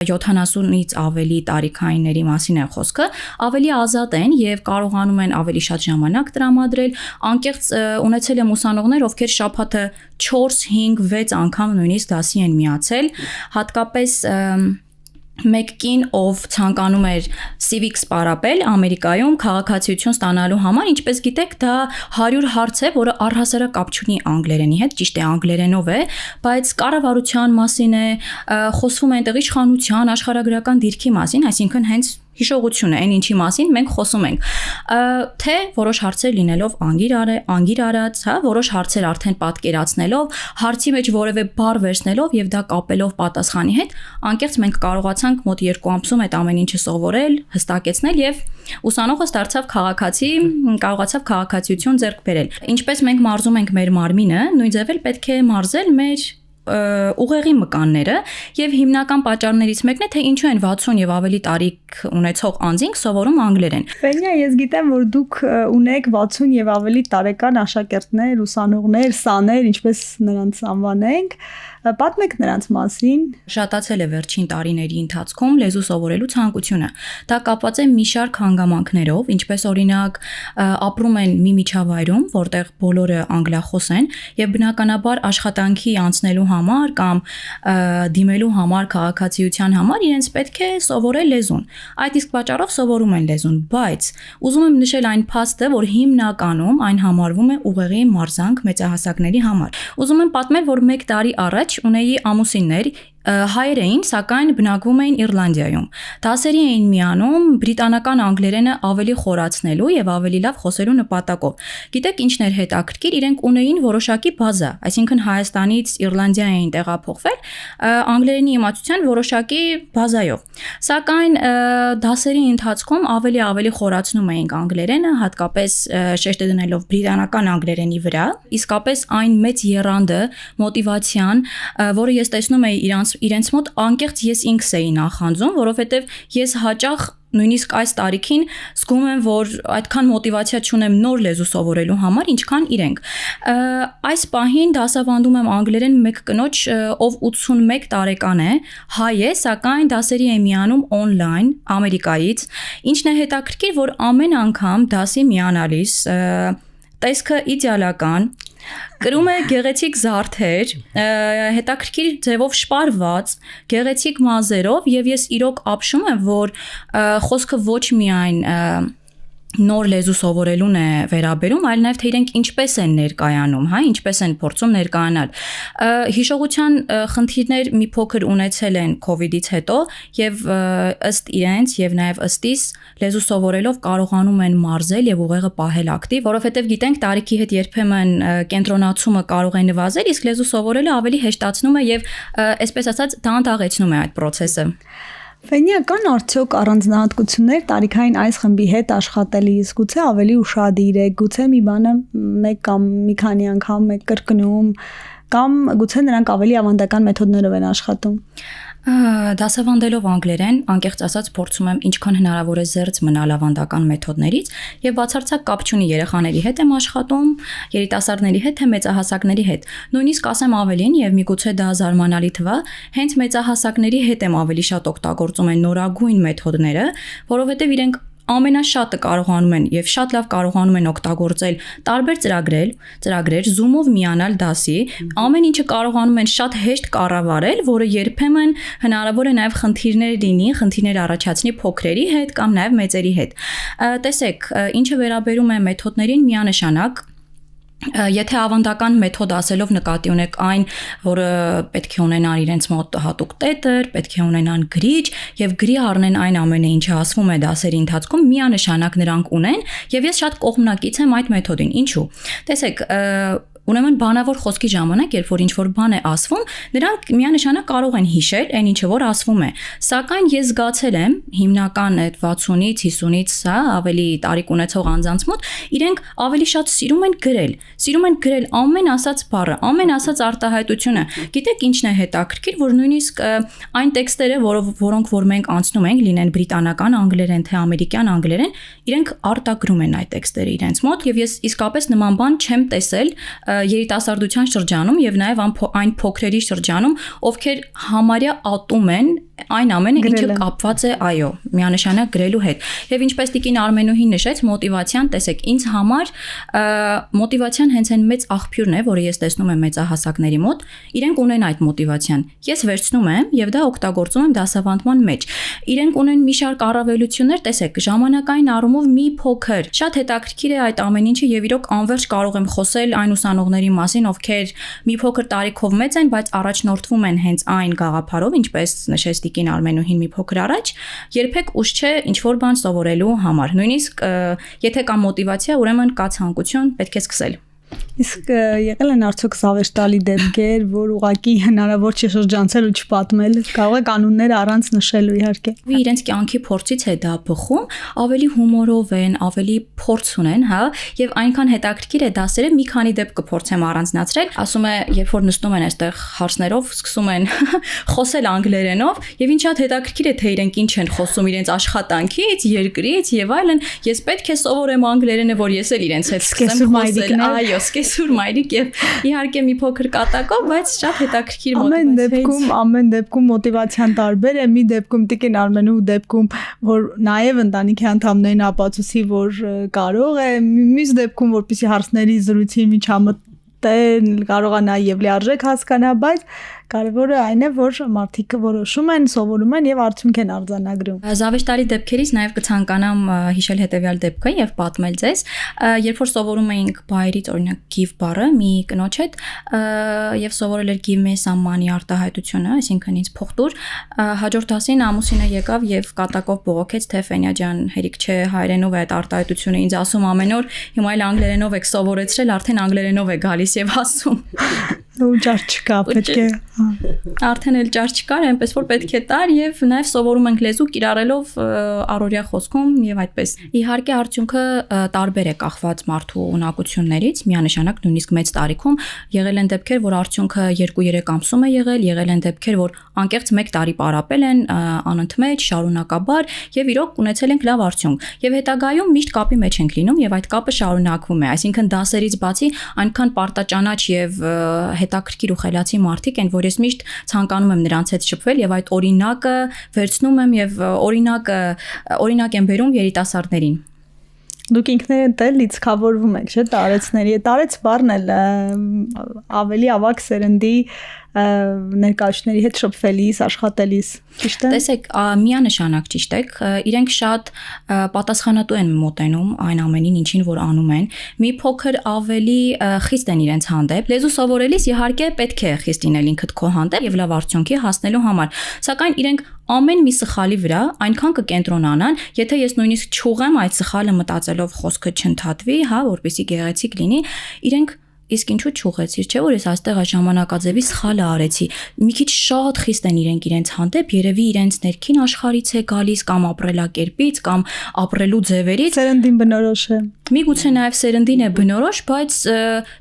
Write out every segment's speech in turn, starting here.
70-ից ավելի տարիքայինների մասին է խոսքը, ավելի ազատ են եւ կարողանում են ավելի շատ ժամանակ տրամադրել, անկեղծ ունեցել եմ ուսանողներ, ովքեր շաբաթը 4, 5, 6 անգամ նույնիսկ դասի են միացել, հատկապես մեկ կին, ով ցանկանում էր civics պարապել Ամերիկայում քաղաքացիություն ստանալու համար, ինչպես գիտեք, դա 100 հարց է, որը առհասարակ կապ չունի անգլերենի հետ, ճիշտ է անգլերենով է, բայց կառավարության մասին է, խոսվում է այնտեղ իշխանության, աշխարհագրական դիրքի մասին, այսինքն հենց հիշողություն է, այն ինչի մասին մենք խոսում ենք, թե որոշ հարցեր լինելով անգիր արած, հա, որոշ հարցեր արդեն պատկերացնելով, հարցի մեջ որևէ բառ վերցնելով եւ դա կապելով պատասխանի հետ, անկեղծ մենք կարողացանք մոտ 2 ամսում այդ ամեն ինչը սովորել, հստակեցնել եւ ուսանողը դարձավ քաղաքացի, կարողացավ քաղաքացիություն ձեռք բերել։ Ինչպես մենք մարզում ենք մեր մարմինը, նույն ձև էլ պետք է մարզել մեր ուղեղի մկանները եւ հիմնական պատճառներից մեկն է թե ինչու են 60 եւ ավելի տարիք ունեցող անձինք սովորում անգլերեն։ Ֆենիա, ես գիտեմ, որ դուք ունեք 60 եւ ավելի տարեկան աշակերտներ, ուսանողներ, սաներ, ինչպես նրանց անվանենք, պատմեք նրանց մասին։ Շատացել է վերջին տարիների ընթացքում լեզու սովորելու ցանկությունը։ Դա կապված է մի շարք հանգամանքներով, ինչպես օրինակ ապրում են մի միջավայրում, որտեղ բոլորը անգլախոս են եւ բնականաբար աշխատանքի անցնելու համար կամ դիմելու համար քաղաքացիության համար իրենց պետք է սովորել լեզուն։ Այդ իսկ պատճառով սովորում են լեզուն, բայց ուզում եմ նշել այն փաստը, որ հիմնականում այն համարվում է ուղեղի մարզանք մեծահասակների համար։ Ուզում եմ պատմել, որ 1 տարի առաջ ունեի ամուսիններ, հայեր էին, սակայն բնակվում էին Իռլանդիայում։ Դասերի էին միանում բրիտանական անգլերենը ավելի խորացնելու եւ ավելի լավ խոսելու նպատակով։ Գիտեք ինչն էր հետաքրքիր, իրենք ունեին որոշակի բազա, այսինքն Հայաստանից Իռլանդիա էին տեղափոխվել անգլերենի իմացության որոշակի բազայով։ Սակայն դասերի ընթացքում ավելի խորացնում էինք անգլերենը, հատկապես շեշտը դնելով բրիտանական անգլերենի վրա, իսկապես այն մեծ եռանդը, մոտիվացիան, որը ես տեսնում էի իրենց մոտ անկեղծ ես ինքս էի նախանձում, որովհետև ես հաճախ նույնիսկ այս տարիքին զգում եմ, որ այդքան մոտիվացիա չունեմ նոր լեզու սովորելու համար, ինչքան իրենք։ Այս պահին դասավանդում եմ անգլերեն մեկ կնոջ, ով 81 տարեկան է, հայ է, սակայն դասերի է միանում on-line Ամերիկայից, ինչն է հետաքրքիր, որ ամեն անգամ դասի միանալիս տեսքը իդեալական, կրում է գեղեցիկ զարդեր, հետաքրքիր ձևով շպարված, գեղեցիկ մազերով եւ ես իրոք ապշում եմ, որ խոսքը ոչ միայն նոր լեզու սովորելուն է վերաբերում, այլ նաև թե իրենք ինչպես են ներկայանում, հա, ինչպես են փորձում ներկայանալ։ Հիշողության խնդիրներ մի փոքր ունեցել են COVID-ից հետո եւ ըստ իրենց եւ նաև ըստիս լեզու սովորելով կարողանում են մարզել եւ ուղեղը պահել ակտիվ, որովհետեւ գիտենք տարիքի հետ երբեմն կենտրոնացումը կարող է նվազել, իսկ լեզու սովորելը ավելի հեշտացնում է եւ այսպես ասած դանդաղեցնում է այդ process-ը։ Ֆենիա, կան արդյոք առանձնահատկություններ տարիքային այս խմբի հետ աշխատելիս, գուցե ավելի ուշադիր եք, գուցե մի բանը մեկ կամ մի քանի անգամ եք կրկնում, կամ գուցե նրանք ավելի ավանդական մեթոդներով են աշխատում։ Դասավանդելով անգլերեն, անկեղծ ասած փորձում եմ ինչքան հնարավոր է զերծ մնալ ավանդական մեթոդներից եւ բացարձակ կապ չունի երեխաների հետ եմ աշխատում, երիտասարդների հետ թե մեծահասակների հետ։ Նույնիսկ ասեմ ավելին եւ միգուցե դա զարմանալի թվա, հենց մեծահասակների հետ եմ ավելի շատ օգտագործում են նորագույն մեթոդները, որովհետեւ իրենք ամենաշատը կարողանում են եւ շատ լավ կարողանում են օգտագործել տարբեր ծրագրեր, Zoom-ով միանալ դասի, ամեն ինչը կարողանում են շատ հեշտ կառավարել, որը երբեմն հնարավոր է նաեւ խնդիրներ առաջացնի փոքրերի հետ կամ նաեւ մեծերի հետ։ Տեսեք, ինչը վերաբերում է մեթոդներին միանշանակ Եթե ավանդական մեթոդ ասելով նկատի ունեք այն, որը պետք է ունենան իրենց մոտ հատուկ տետր, պետք է ունենան գրիչ եւ գրի առնեն այն ամենը, ինչը ասվում է դասերի ընթացքում, միանշանակ նրանք ունեն եւ ես շատ կողմնակից եմ այդ մեթոդին։ Ինչու՞։ Տեսեք, Ուրեմն բանավոր խոսքի ժամանակ, երբ որ ինչ-որ բան է ասվում, նրանք միանշանակ կարող են հիշել այն ինչը որ ասվում է։ Սակայն ես զգացել եմ հիմնական այդ 60-ից 50-ից ավելի տարիք ունեցող անձանց մոտ, իրենք ավելի շատ սիրում են գրել ամեն ասած բառը, ամեն ասած արտահայտությունը։ Գիտեք ինչն է հետաքրքիր, որ նույնիսկ այն տեքստերը, որոնք որ մենք անցնում ենք, լինեն բրիտանական անգլերեն թե ամերիկյան անգլերեն, իրենք արտագրում են այդ տեքստերը իրենց մոտ եւ ես իսկապես նման բան չեմ տեսել երիտասարդության շրջանում եւ նաեւ այն փոքրերի շրջանում, ովքեր համարյա ատում են այն ամենը, ինչը կապված է, այո, միանշանակ գրելու հետ։ Եվ ինչպես տիկին Արմենուհին նշեց, մոտիվացիան, տեսեք, ինձ համար մոտիվացիան հենց այն մեծ աղբյուրն է, որը ես տեսնում եմ մեծահասակների մոտ, իրենք ունեն այդ մոտիվացիան։ Ես վերցնում եմ եւ դա օգտագործում եմ դասավանդման մեջ։ Իրենք ունեն մի շարք առավելություններ, տեսեք, ժամանակային առումով մի փոքր։ Շատ հետաքրքիր է այդ ամեն ինչը եւ իրոք անverջ կարող եմ խոսել այն ուսանողների մասին, ովքեր մի փոքր տարիքով մեծ են, բայց առաջնորդվում են հենց այն գաղափարով, ինչպես նշեց տիկին Արմենուհին մի փոքր առաջ, երբեք ուշ չէ ինչ որ բան սովորելու համար։ Նույնիսկ եթե կա մոտիվացիա, ուրեմն կա ցանկություն, պետք է սկսել։ Իսկ եղել են արդյոք զավեշտալի դեպքեր, որ ուղղակի հնարավոր չի շրջանցել ու չպատմել, կարող է կանոնները առանց նշելու իհարկե։ Իրենց կյանքի փորձից է դա բխում, ավելի հումորով են, ավելի փորձ ունեն, հա, եւ այնքան հետաքրքիր է դասերը, մի քանի դեպք կփորձեմ առանձնացրել, ասում է, երբ որ նստում են այստեղ հարցներով, սկսում են խոսել անգլերենով, եւ ինչ շատ հետաքրքիր է, թե իրենք ինչ են խոսում իրենց աշխատանքից, երկրից եւ այլն, ես պետք է սովորեմ անգլերենը, որ ես էլ իրենց հետ սկսեմ խոսել, այո, սկեսուր մայրիկ եւ իհարկե մի փոքր կատակով, բայց շատ հետաքրքիր մոտիվացիա։ Ամեն դեպքում մոտիվացիան տարբեր է, մի դեպքում տիկին Արմենու դեպքում, որ նաեւ ընտանիքի անդամներին ապացուցի, որ կարող է, մյուս դեպքում որպեսի հարցների զրույցի միջամտել, կարողա նաեւ լիարժեք հասկանա, բայց կարևորը այն է, որ մարդիկ որոշում են, սովորում են եւ արդյունք են արձանագրում։ Զավեշտալի դեպքերից նաեւ կցանկանամ հիշել հետեւյալ դեպքը եւ պատմել ձեզ, երբ որ սովորում էինք բայրից, օրինակ give բառը մի կնոջ հետ եւ սովորել էր give me some money արտահայտությունը, այսինքն ինձ փող տուր, հաջորդ դասին ամուսինը եկավ եւ կատակով բողոքեց, թե Ֆենյա ջան, հերիք չէ, հայերենով է այդ արտահայտությունը ինձ ասում ամեն օր, հիմա էլ անգլերենով եք սովորեցրել, արդեն անգլերենով է գալիս եւ ասում։ Ու ճար չկա, պետք է արդեն էլ ճար չկար, այնպես որ պետք է տար եւ նաեւ սովորում ենք լեզու կիրառելով առօրյա խոսքում եւ այդպես։ Իհարկե արդյունքը տարբեր է կախված մարդու ունակություններից, միանշանակ նույնիսկ մեծ տարիքում եղել են դեպքեր, որ արդյունքը 2-3 ամսում է եղել են դեպքեր, որ անկեղծ 1 տարի պարապել են անընդմեջ, շարունակաբար եւ իրոք ունեցել ենք լավ արդյունք։ Եվ հետագայում միշտ կապի մեջ ենք լինում եւ այդ կապը շարունակվում է, այսինքն դասերից բացի այնքան պարտաճանաչ եւ հետաքրքիր ու խելացի մարդիկ են, որ ես միշտ ցանկանում եմ նրանց հետ շփվել եւ այդ օրինակը վերցնում եմ եւ օրինակ եմ բերում երիտասարդներին։ Դուք ինքներդ էլ լիցքավորվում եք, չէ՞, տարեցների։ Տարեց բառն էլ ավելի ավագ սերնդի ներկայացների հետ շփվելիս, աշխատելիս, ճիշտ է։ Տեսեք, միանշանակ ճիշտ եք, իրենք շատ պատասխանատու են մոտենում այն ամենին, ինչին որ անում են։ Մի փոքր ավելի խիստ են իրենց հանդեպ։ Լեզու սովորելիս իհարկե պետք է խիստ լինել ինքդ քո հանդեպ եւ լավ արդյունքի հասնելու համար։ Սակայն իրենք ամեն մի սխալի վրա այնքան կկենտրոնանան, եթե ես նույնիսկ չուղեմ այդ սխալը մտածելով խոսքը չընդհատվի, հա, որպեսզի գեղեցիկ լինի, իրենք իսկ ինչու չուղեցիր, չէ՞ որ ես այստեղ այս ժամանակաձևի սխալը արեցի։ Մի քիչ շատ խիստ են իրենց հանդեպ, երևի իրենց ներքին աշխարհից է գալիս կամ ապրելակերպից կամ ապրելու ձևերից։ Սերնդին բնորոշ է։ Միգուցե նաև սերնդին է բնորոշ, բայց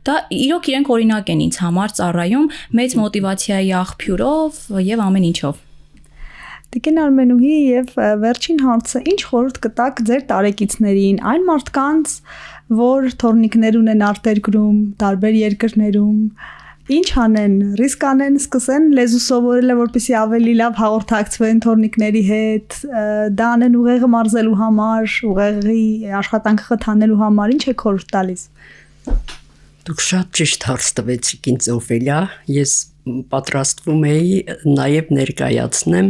դա իրոք իրենք օրինակ են ինձ համար ծառայում մեծ մոտիվացիայի աղբյուրով եւ ամեն ինչով։ Տիկին Արմենուհի եւ վերջին հարցը, ինչ խորհուրդ կտաք ձեր տարեկիցներին, այն մարդկանց, որ թորնիկներ ունեն արտերկրում, տարբեր երկրներում, ինչ անեն, ռիսկ անեն, սկսեն լեզու սովորելը, որպեսզի ավելի լավ հաղորդակցվեն թորնիկների հետ, դա անեն ուղեղը մարզելու համար, ուղեղի աշխատանքը խթանելու համար, ինչ է խորհուրդ տալիս։ Դուք շատ ճիշտ հարց տվեցիք ինձ, Օֆելիա, ես պատրաստվում էի նաև ներկայացնեմ